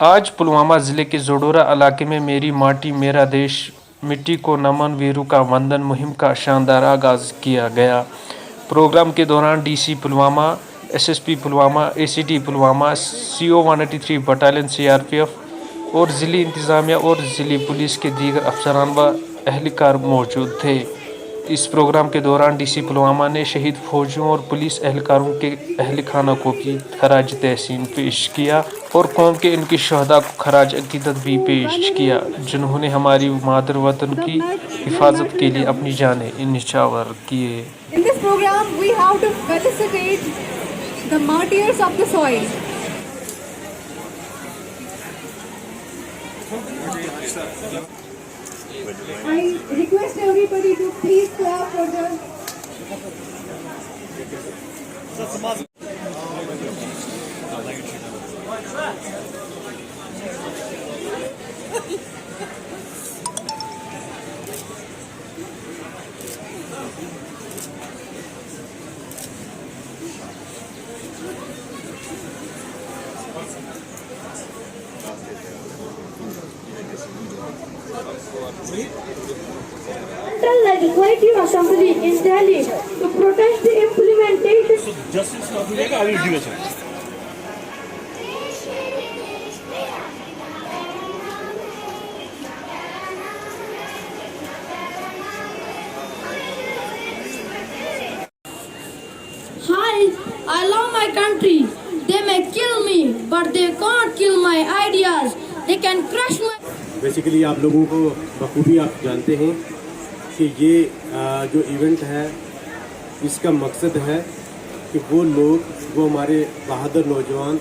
आज पुलवामा ज़िले के ज़ोडोरा इलाके में मेरी माटी मेरा देश मिट्टी को नमन वीरों का वंदन मुहिम का शानदार आगाज़ किया गया। प्रोग्राम के दौरान DC Pulwama, SSP Pulwama, ACT Pulwama, CO 183 battalion CRPF और ज़िली इंतज़ामिया और ज़िली पुलिस के दीगर अफसरान व एहलकार मौजूद थे। इस प्रोग्राम के दौरान डीसी पुलवामा ने शहीद फौजियों और पुलिस एहलकारों के अहल खाना को भी खराज तहसीन पेश किया और कौम के इनके शहदा को खराज अकीदत भी पेश किया, जिन्होंने हमारी मादर वतन की हिफाजत के लिए अपनी जानें निछावर किए। In this program, we have to felicitate the martyrs of the soil. I request everybody to please clap for them. Central Legislative Assembly in Delhi to protest the implementation. Justice now मिलेगा आगे video है। Hi, I love my country. They may kill me, but they can't kill my ideas. They can crush my. Basically आप लोगों को बखूबी आप जानते हैं कि ये जो इवेंट है इसका मकसद है कि वो लोग वो हमारे बहादुर नौजवान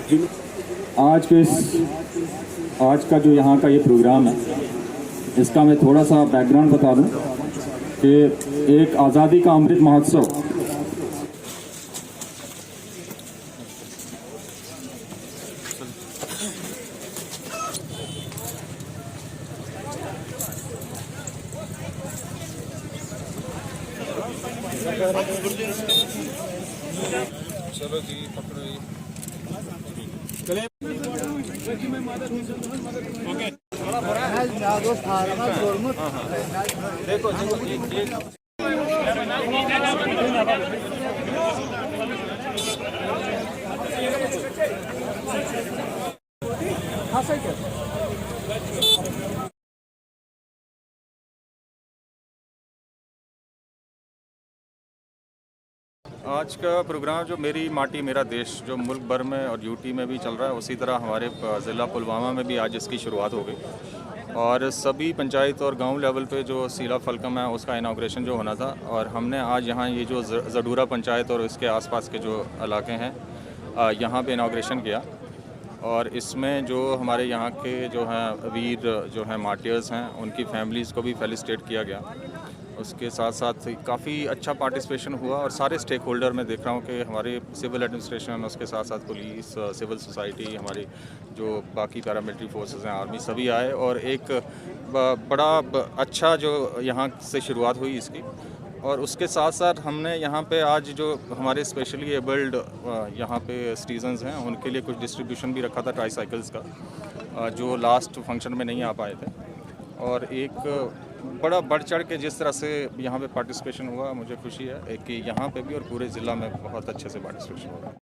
जिन आज का जो यहाँ का ये प्रोग्राम है इसका मैं थोड़ा सा बैकग्राउंड बता दूं कि एक आज़ादी का अमृत महोत्सव चलो जी पकड़ो देखो आज का प्रोग्राम जो मेरी माटी मेरा देश जो मुल्क भर में और यूटी में भी चल रहा है, उसी तरह हमारे ज़िला पुलवामा में भी आज इसकी शुरुआत हो गई और सभी पंचायत और गांव लेवल पे जो सीला फलकम है उसका इनाग्रेशन जो होना था और हमने आज यहाँ ये जो ज़डूरा पंचायत और इसके आसपास के जो इलाके हैं यहाँ पे इनाग्रेशन किया और इसमें जो हमारे यहाँ के जो हैं वीर जो हैं मार्टियर्स हैं उनकी फैमिलीज़ को भी फेलिसिटेट किया गया। उसके साथ साथ काफ़ी अच्छा पार्टिसिपेशन हुआ और सारे स्टेक होल्डर मैं देख रहा हूँ कि हमारे सिविल एडमिनिस्ट्रेशन, उसके साथ साथ पुलिस, सिविल सोसाइटी, हमारी जो बाकी पैरामिलिट्री फोर्सेस हैं, आर्मी, सभी आए और एक बड़ा अच्छा जो यहाँ से शुरुआत हुई इसकी। और उसके साथ साथ हमने यहाँ पे आज जो हमारे स्पेशली एबल्ड यहाँ पे सिटीजन्स हैं उनके लिए कुछ डिस्ट्रीब्यूशन भी रखा था ट्राईसाइकिल्स का, जो लास्ट फंक्शन में नहीं आ पाए थे। और एक बड़ा बढ़ चढ़ के जिस तरह से यहाँ पे पार्टिसिपेशन हुआ, मुझे खुशी है कि यहाँ पे भी और पूरे ज़िला में बहुत अच्छे से पार्टिसिपेशन हुआ।